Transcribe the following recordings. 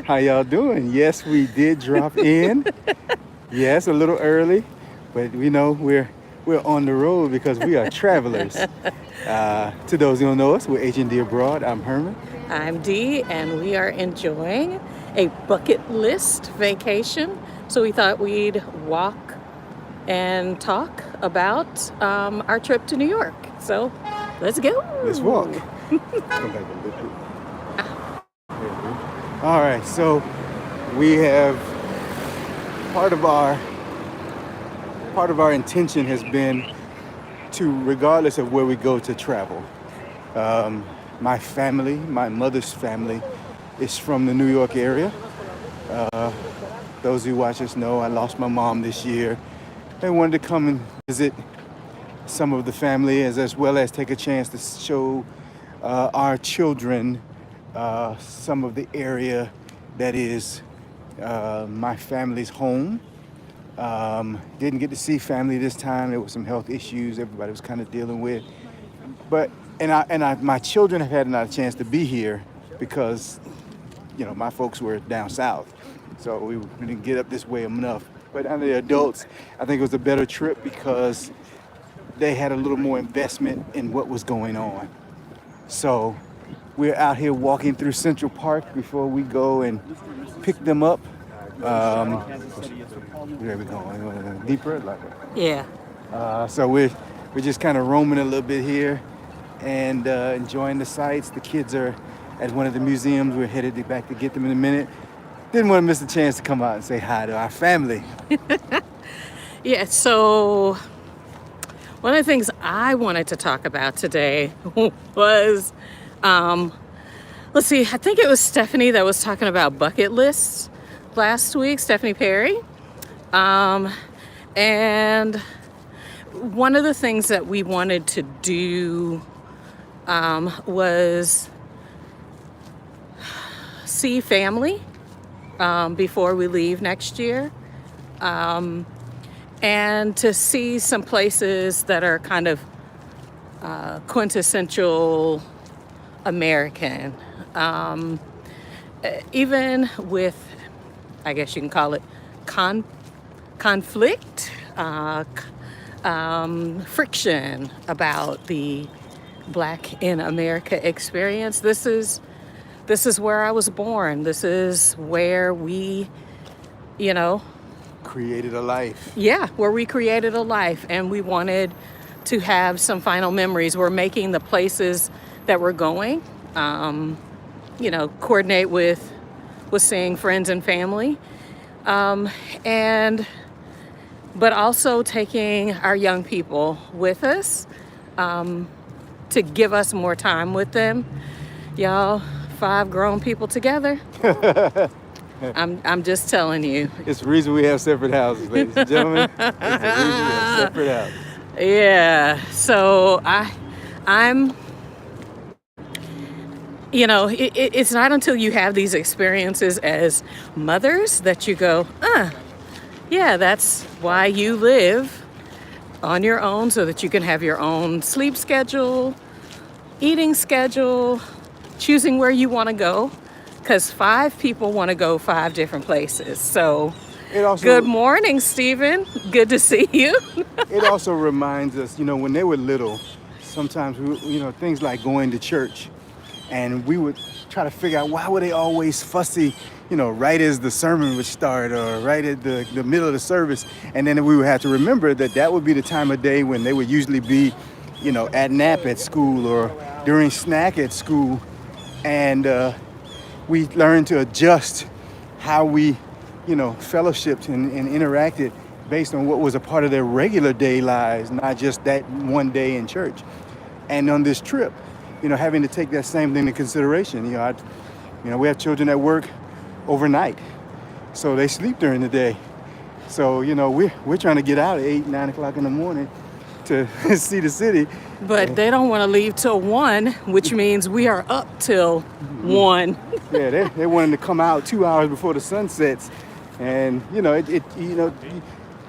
How y'all doing? Yes, we did drop in. Yes, a little early, but we know we're on the road because we are travelers. To those who don't know us, we're H&D Abroad. I'm Herman. I'm Dee, and we are enjoying a bucket list vacation. So we thought we'd walk and talk about our trip to New York. So let's Let's walk. go. Come back a little bit. There we go. All right, so we have part of our part of our intention has been to, regardless of where we go, to travel. My family, my mother's family, is from the New York area. Those who watch us know I lost my mom this year. They wanted to come and visit some of the family as well as take a chance to show our children some of the area that is my family's home. Didn't get to see family this time. There were some health issues everybody was kind of dealing with. But my children have had another chance to be here because my folks were down south, so we didn't get up this way enough. But under the adults, I think it was a better trip because they had a little more investment in what was going on. So we're out here walking through Central Park before we go and pick them up. Where are we going? Deeper? Yeah. So we're just kind of roaming a little bit here and enjoying the sights. The kids are at one of the museums. We're headed back to get them in a minute. Didn't want to miss the chance to come out and say hi to our family. Yeah. So one of the things I wanted to talk about today was, let's see, I think it was Stephanie that was talking about bucket lists last week, Stephanie Perry. And one of the things that we wanted to do was see family before we leave next year. And to see some places that are kind of quintessential American. Even with, I guess you can call it conflict, friction about the Black in America experience. This is where I was born. This is where we, Created a life. yeah, where we created a life, and we wanted to have some final memories. We're making the places that we're going, coordinate with seeing friends and family, and but also taking our young people with us to give us more time with them. Y'all, 5 grown people together. I'm just telling you. It's the reason we have separate houses, ladies and gentlemen. It's the reason we have separate houses. Yeah. So I'm it's not until you have these experiences as mothers that you go, yeah, that's why you live on your own, so that you can have your own sleep schedule, eating schedule, choosing where you want to go, because 5 people want to go 5 different places. So good morning, Stephen. Good to see you. It also reminds us, when they were little, sometimes things like going to church, and we would try to figure out why were they always fussy, right as the sermon would start or right at the middle of the service. And then we would have to remember that would be the time of day when they would usually be, at nap at school or during snack at school. And we learned to adjust how we, fellowshipped and interacted based on what was a part of their regular day lives, not just that one day in church. And on this trip, having to take that same thing into consideration. We have children that work overnight, so they sleep during the day. So, we're trying to get out at 8, 9 o'clock in the morning to see the city. But they don't want to leave till 1, which means we are up till 1. Yeah, they wanted to come out 2 hours before the sun sets. And,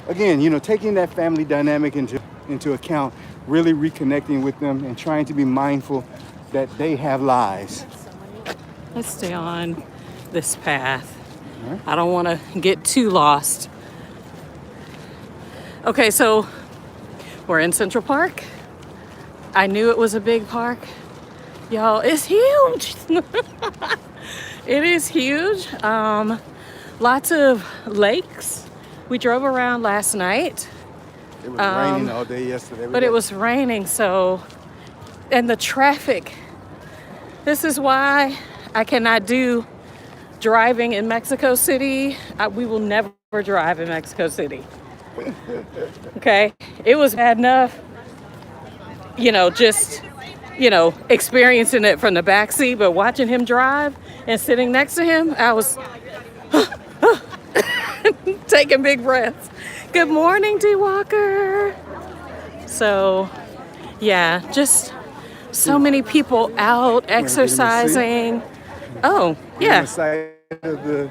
again, taking that family dynamic into account, really reconnecting with them and trying to be mindful that they have lives. Let's stay on this path. Huh? I don't want to get too lost. Okay, so we're in Central Park. I knew it was a big park. Y'all, it's huge. It is huge. Lots of lakes. We drove around last night, It was raining all day yesterday. but it was raining, so, and the traffic. This is why I cannot do driving in Mexico City. We will never drive in Mexico City. Okay? It was bad enough, just, experiencing it from the back seat, but watching him drive and sitting next to him, I was taking big breaths. Good morning, D. Walker. So, yeah, just so many people out exercising. Oh, We're on yeah, the side of the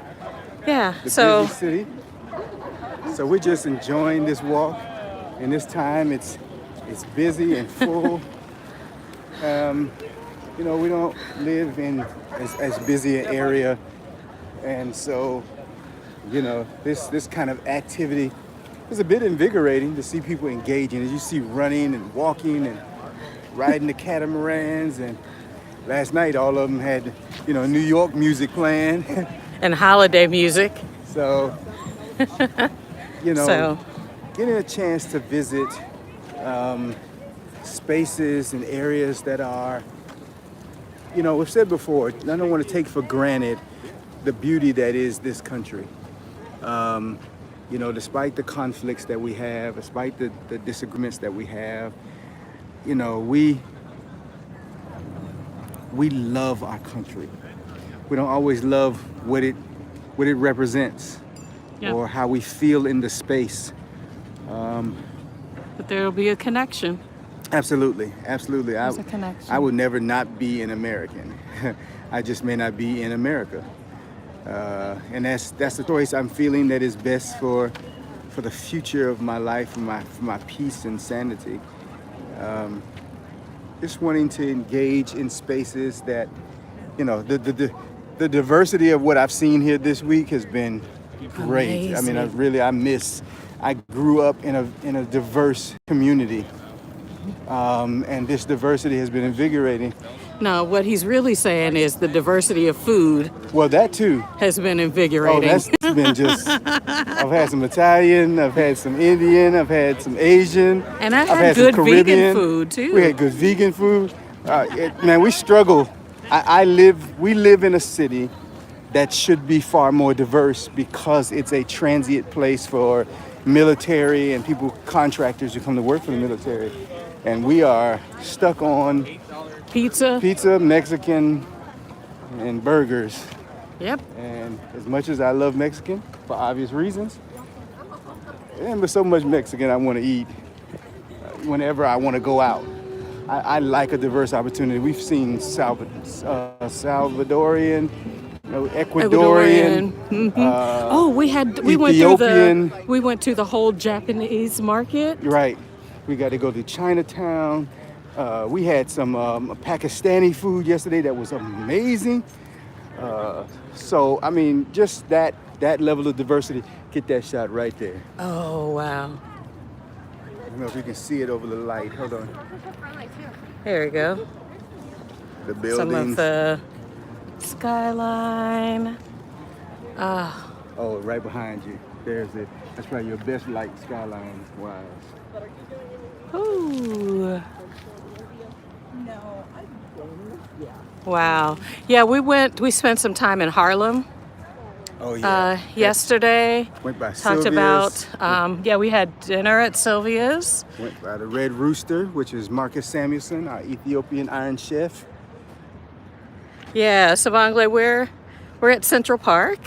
yeah. busy So, city. So we're just enjoying this walk, and this time it's busy and full. We don't live in as busy an area, and so this kind of activity is a bit invigorating to see people engaging. As you see, running and walking and riding the catamarans, and last night all of them had New York music playing. and holiday music. So So, getting a chance to visit spaces and areas that are, we've said before, I don't want to take for granted the beauty that is this country. Despite the conflicts that we have, despite the disagreements that we have, we love our country. We don't always love what it represents, yeah. or how we feel in the space. But there will be a connection. Absolutely. There's a connection. I would never not be an American. I just may not be in America. And that's the choice I'm feeling that is best for the future of my life, for my peace and sanity. Just wanting to engage in spaces that, the diversity of what I've seen here this week has been great. Amazing. I mean, I grew up in a diverse community, and this diversity has been invigorating. No, what he's really saying is the diversity of food Well, that too. has been Oh, invigorating. that's been just. I've had some Italian, I've had some Indian, I've had some Asian, And I've I've had some good vegan Caribbean. food, too. We had good vegan food. Man, we struggle. We live in a city that should be far more diverse because it's a transient place for military and contractors who come to work for the military. And we are stuck on Pizza. Mexican, and burgers. Yep. And as much as I love Mexican, for obvious reasons, and there's so much Mexican I want to eat whenever I want to go out. I like a diverse opportunity. We've seen Salvadorian, Ecuadorian. Mm-hmm. We went to the whole Japanese market. Right. We got to go to Chinatown. We had some Pakistani food yesterday that was amazing. So, I mean, just that level of diversity, get that shot right there. Oh, wow. I don't know if you can see it over the light. Hold on. There we go. The buildings. Some of the skyline. Oh, right behind you. There's it. That's probably your best light skyline wise. Ooh. Wow. Yeah, we spent some time in Harlem Oh yeah. yesterday. Went by Talked Sylvia's. about, we had dinner at Sylvia's. Went by the Red Rooster, which is Marcus Samuelson, our Ethiopian Iron Chef. Yeah, Sabangle, we're at Central Park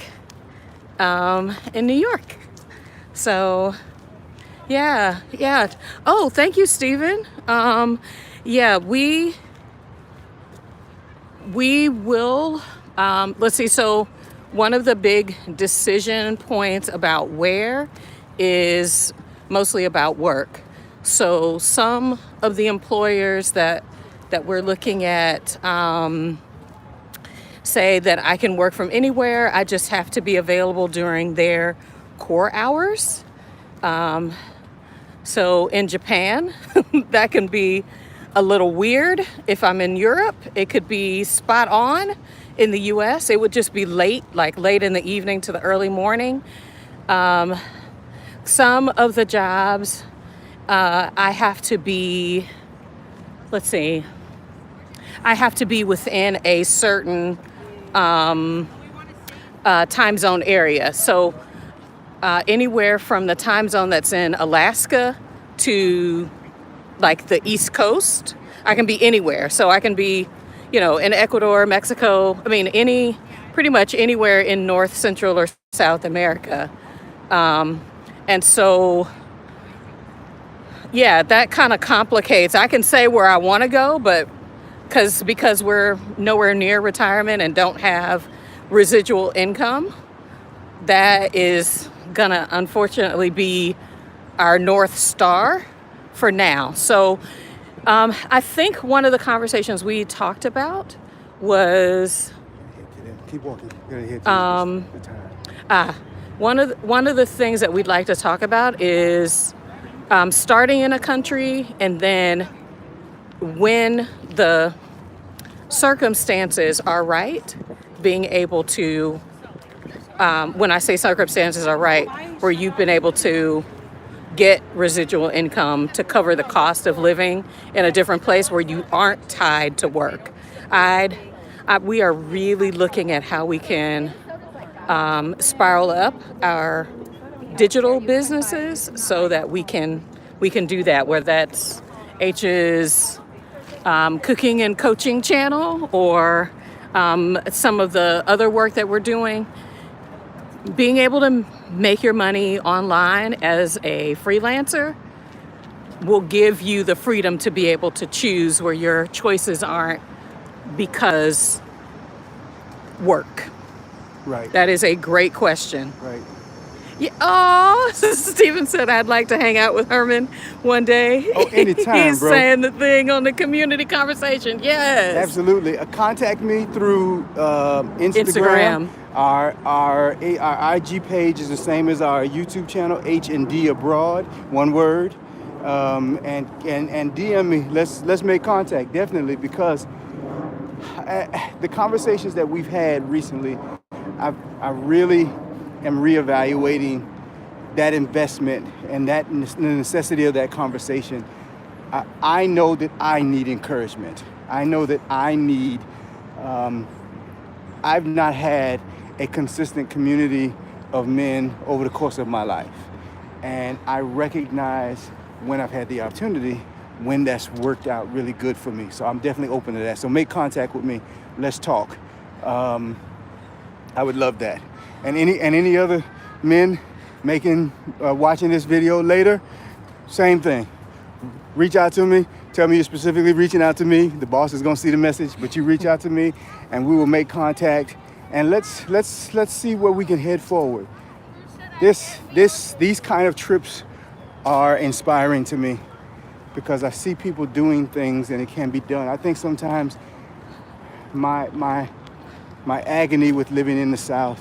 in New York. So, yeah. Oh, thank you, Stephen. Yeah, we will, let's see, so one of the big decision points about where is mostly about work. So some of the employers that we're looking at, say that I can work from anywhere. I just have to be available during their core hours. So in Japan, that can be a little weird. If I'm in Europe, it could be spot on. In the US, it would just be late, like late in the evening to the early morning. Some of the jobs, I have to be, let's see, I have to be within a certain time zone area. So anywhere from the time zone that's in Alaska to like the East Coast, I can be anywhere. So I can be, in Ecuador, Mexico, pretty much anywhere in North, Central, or South America. And so, yeah, that kind of complicates. I can say where I want to go, but because we're nowhere near retirement and don't have residual income, that is gonna unfortunately be our North Star for now. So I think one of the conversations we talked about was keep walking. You're gonna hit the time. one of the things that we'd like to talk about is starting in a country, and then when the circumstances are right, being able to, when I say circumstances are right, where you've been able to get residual income to cover the cost of living in a different place where you aren't tied to work. We are really looking at how we can spiral up our digital businesses so that we can do that, whether that's H's cooking and coaching channel or some of the other work that we're doing. Being able to make your money online as a freelancer will give you the freedom to be able to choose where your choices aren't because work. Right. That is a great question. Right. Yeah. Oh, Stephen said I'd like to hang out with Herman one day. Oh, anytime, He's bro. saying the thing on the community conversation. Yes. Absolutely. Contact me through Instagram. Our IG page is the same as our YouTube channel, H&D Abroad, one word. And DM me. Let's make contact, definitely, because the conversations that we've had recently, I really am reevaluating that investment and the necessity of that conversation. I know that I need encouragement. I know that I need, I've not had a consistent community of men over the course of my life. And I recognize when I've had the opportunity, when that's worked out really good for me. So I'm definitely open to that. So make contact with me. Let's talk. I would love that. And any other men watching this video later, same thing. Reach out to me. Tell me you're specifically reaching out to me. The boss is gonna see the message, but you reach out to me, and we will make contact. And let's see where we can head forward. These kind of trips are inspiring to me because I see people doing things and it can be done. I think sometimes my agony with living in the South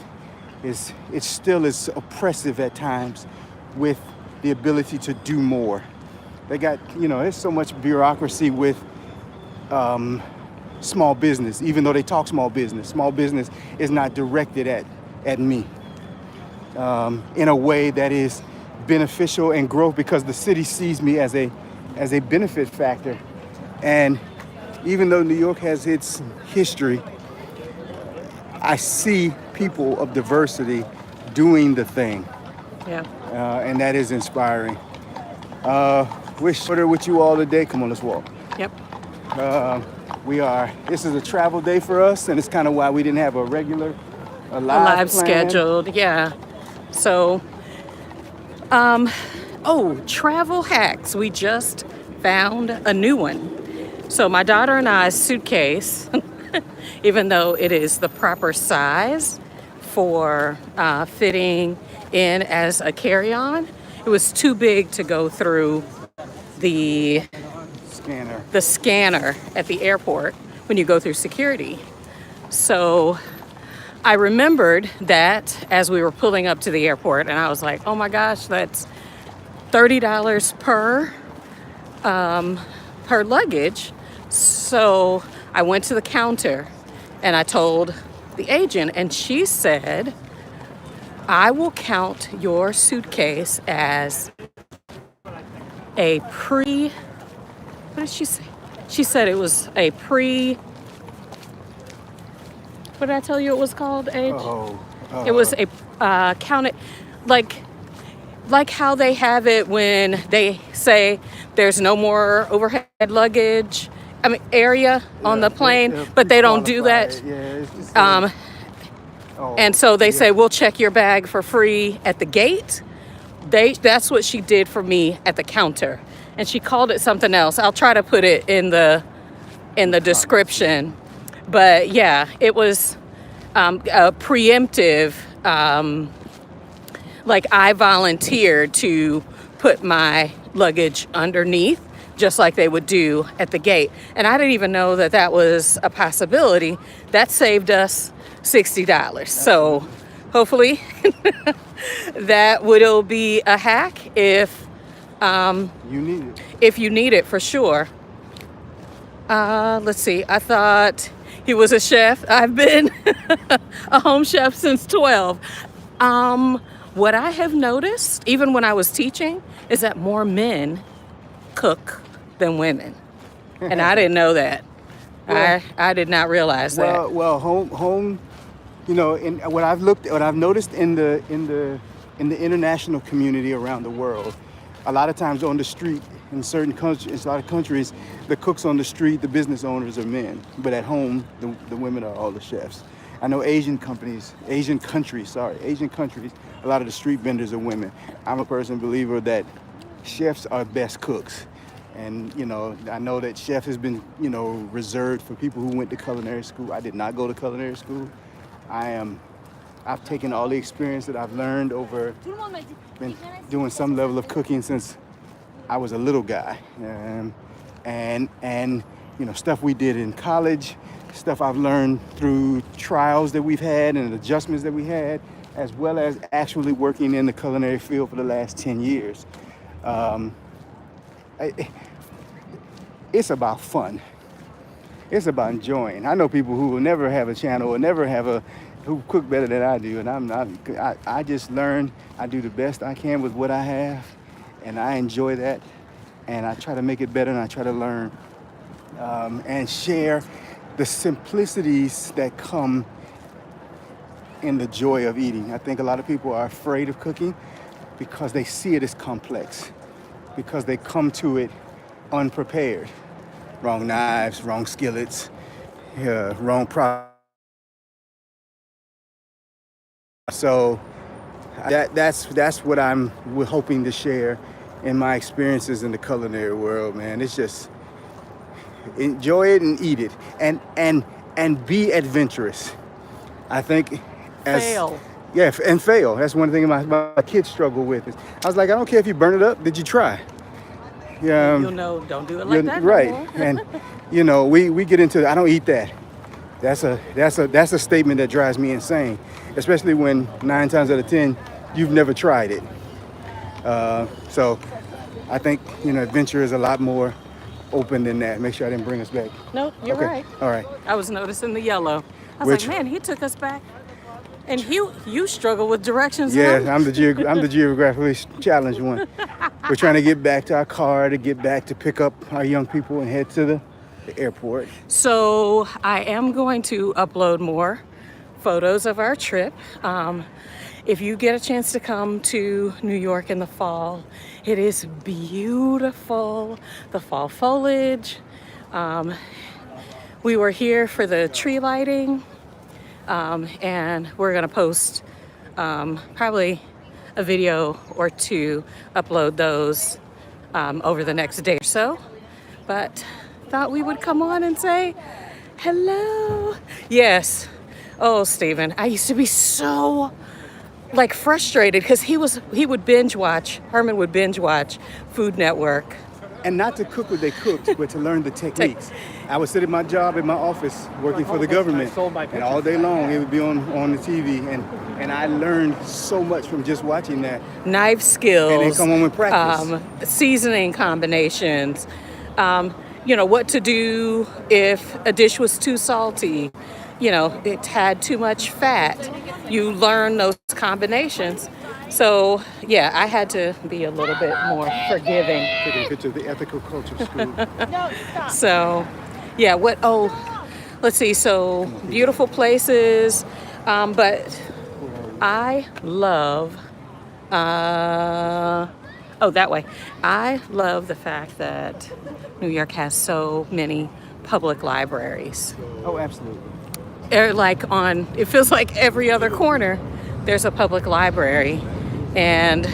is it still is oppressive at times with the ability to do more. They got, there's so much bureaucracy with small business, even though they talk small business. Small business is not directed at me in a way that is beneficial and growth, because the city sees me as a benefit factor. And even though New York has its history, I see people of diversity doing the thing. Yeah. And that is inspiring. Wish to with you all today. Come on, let's walk. Yep. This is a travel day for us, and it's kind of why we didn't have a live scheduled. Yeah. So, travel hacks. We just found a new one. So my daughter and I's suitcase, even though it is the proper size for fitting in as a carry-on, it was too big to go through the scanner at the airport when you go through security. So I remembered that as we were pulling up to the airport, and I was like, oh my gosh, that's $30 per luggage. So I went to the counter and I told the agent, and she said, I will count your suitcase as a what did she say? She said it was a what did I tell you it was called, Age? Oh, It was a counted, like how they have it when they say there's no more overhead luggage, area on the plane, but they don't do that. Yeah, it's just, And so they yeah. say, we'll check your bag for free at the gate. That's what she did for me at the counter. And she called it something else. I'll try to put it in the description. But yeah, it was a preemptive, like I volunteered to put my luggage underneath, just like they would do at the gate. And I didn't even know that that was a possibility. That saved us $60. So hopefully that will be a hack if You need it. if you need it, for sure. Let's see. I thought he was a chef. I've been a home chef since 12. What I have noticed, even when I was teaching, is that more men cook than women, and I didn't know that. Well- I did not realize that. Well, home. You know, in what I've noticed in the international community around the world, a lot of times on the street in certain countries, a lot of countries, the cooks on the street, the business owners are men, but at home, the women are all the chefs. I know Asian countries, a lot of the street vendors are women. I'm a personal believer that chefs are best cooks. And, you know, I know that chef has been, reserved for people who went to culinary school. I did not go to culinary school. I've taken all the experience that I've learned been doing some level of cooking since I was a little guy. And stuff we did in college, stuff I've learned through trials that we've had and adjustments that we had, as well as actually working in the culinary field for the last 10 years. It's about fun. It's about enjoying. I know people who will never have a channel or who cook better than I do, and I just learn. I do the best I can with what I have, and I enjoy that, and I try to make it better, and I try to learn and share the simplicities that come in the joy of eating. I think a lot of people are afraid of cooking because they see it as complex, because they come to it unprepared. Wrong knives, wrong skillets, wrong product. So that's what I'm hoping to share in my experiences in the culinary world, man. It's just enjoy it and eat it, and be adventurous. I think Fail. Yeah, and fail. That's one thing my kids struggle with. I was like, I don't care if you burn it up. Did you try? Yeah. You'll know, don't do it like that. Right. No more. And we get into I don't eat that. That's a statement that drives me insane, especially when 9 times out of 10 you've never tried it. So I think adventure is a lot more open than that. Make sure I didn't bring us back. Nope, you're Okay. right. All right. I was noticing the yellow. I was Which- like, man, he took us back. And you struggle with directions. Yeah, huh? I'm the geographically challenged one. We're trying to get back to our car, to get back to pick up our young people and head to the airport. So I am going to upload more photos of our trip. If you get a chance to come to New York in the fall, it is beautiful. The fall foliage. We were here for the tree lighting. And we're gonna post probably a video or two, upload those over the next day or so. But thought we would come on and say hello. Yes. Oh, Stephen, I used to be so frustrated because he would binge watch. Herman would binge watch Food Network and not to cook what they cooked, but to learn the techniques. I would sit at my job in my office working for the government, and all day long it would be on the TV, and I learned so much from just watching that. Knife skills, and then come home and practice. Seasoning combinations, what to do if a dish was too salty, it had too much fat. You learn those combinations. So, yeah, I had to be a little bit more forgiving. Taking a picture of the ethical culture school. So, yeah, let's see. So, beautiful places, but I love, that way. I love the fact that New York has so many public libraries. Oh, absolutely. It feels like every other corner, there's a public library. And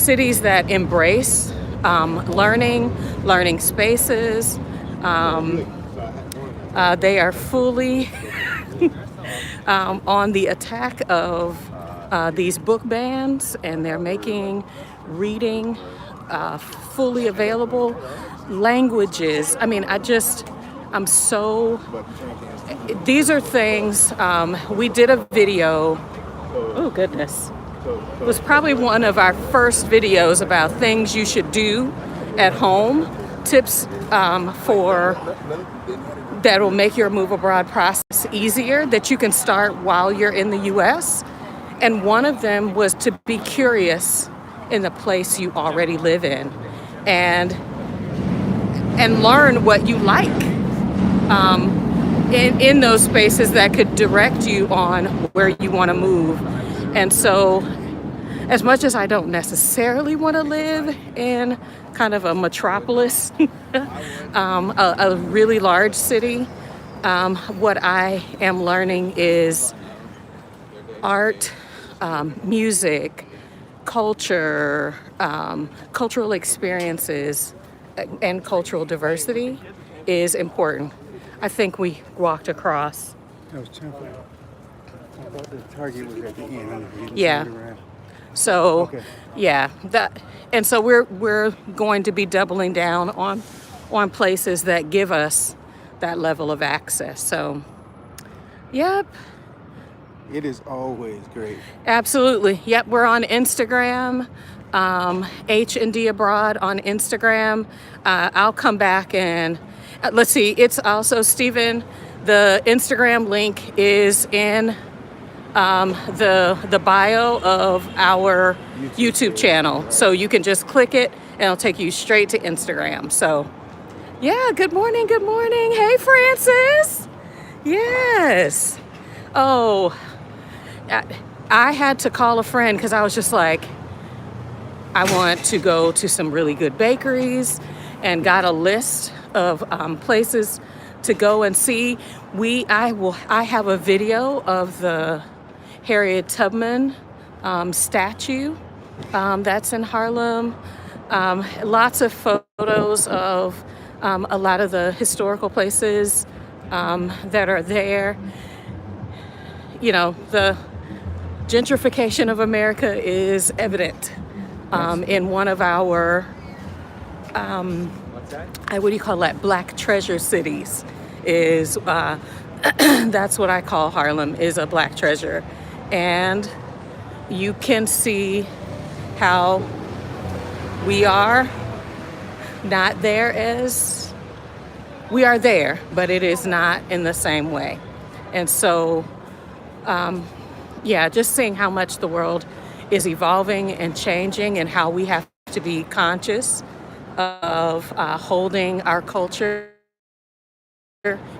cities that embrace learning spaces, they are fully on the attack of these book bans, and they're making reading fully available. Languages. I mean, these are things, we did a video, oh goodness. It was probably one of our first videos about things you should do at home, tips that will make your move abroad process easier, that you can start while you're in the US. And one of them was to be curious in the place you already live in and learn what you like in those spaces that could direct you on where you want to move. And so, as much as I don't necessarily want to live in kind of a metropolis, a really large city, what I am learning is art, music, culture, cultural experiences, and cultural diversity is important. I think we walked across. I was trying to find out. I thought the Target was at the end. Yeah. So, okay. Yeah, and so we're going to be doubling down on places that give us that level of access. So, yep. It is always great. Absolutely. Yep, we're on Instagram, H&D Abroad on Instagram. I'll come back and let's see. It's also, Stephen, the Instagram link is in the bio of our YouTube channel. So you can just click it and it'll take you straight to Instagram. So, yeah, good morning. Hey, Francis. Yes. Oh, I had to call a friend because I was just like, I want to go to some really good bakeries, and got a list of places to go and see. I have a video of the Harriet Tubman statue that's in Harlem. Lots of photos of a lot of the historical places that are there. You know, the gentrification of America is evident in one of our, what do you call that? Black treasure cities is, that's what I call Harlem, is a black treasure. And you can see how we are not there as, we are there, but it is not in the same way. And so, just seeing how much the world is evolving and changing, and how we have to be conscious of holding our culture,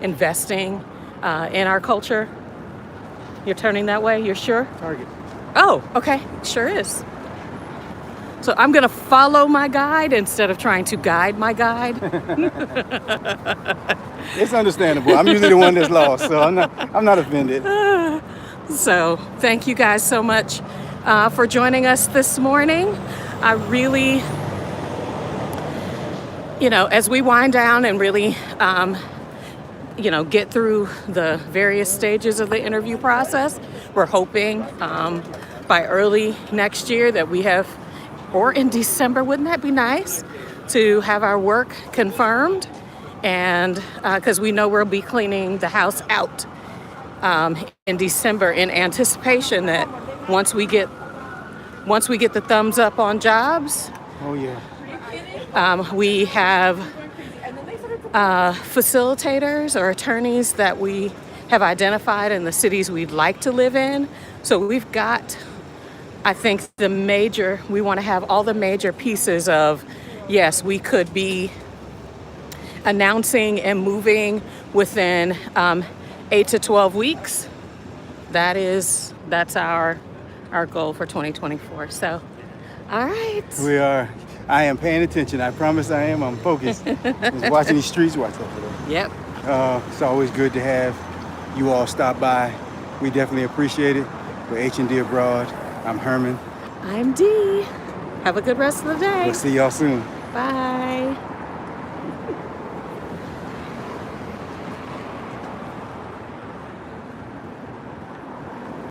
investing in our culture. You're turning that way, you're sure? Target. Oh, okay, sure is. So I'm gonna follow my guide instead of trying to guide my guide. It's understandable. I'm usually the one that's lost, so I'm not offended. So thank you guys so much for joining us this morning. I really, as we wind down and really, get through the various stages of the interview process, we're hoping by early next year that we have, or in December, wouldn't that be nice? to have our work confirmed, and because we know we'll be cleaning the house out in December in anticipation that once we get the thumbs up on jobs, Oh yeah. we have facilitators or attorneys that we have identified in the cities we'd like to live in. So we've got, I think, we want to have all the major pieces of, yes, we could be announcing and moving within 8 to 12 weeks. That's our goal for 2024. So, all right. We are. I am paying attention. I promise I am. I'm focused. Just watching these streets. Watch over there. Yep. It's always good to have you all stop by. We definitely appreciate it. For H&D Abroad, I'm Herman. I'm Dee. Have a good rest of the day. We'll see y'all soon. Bye.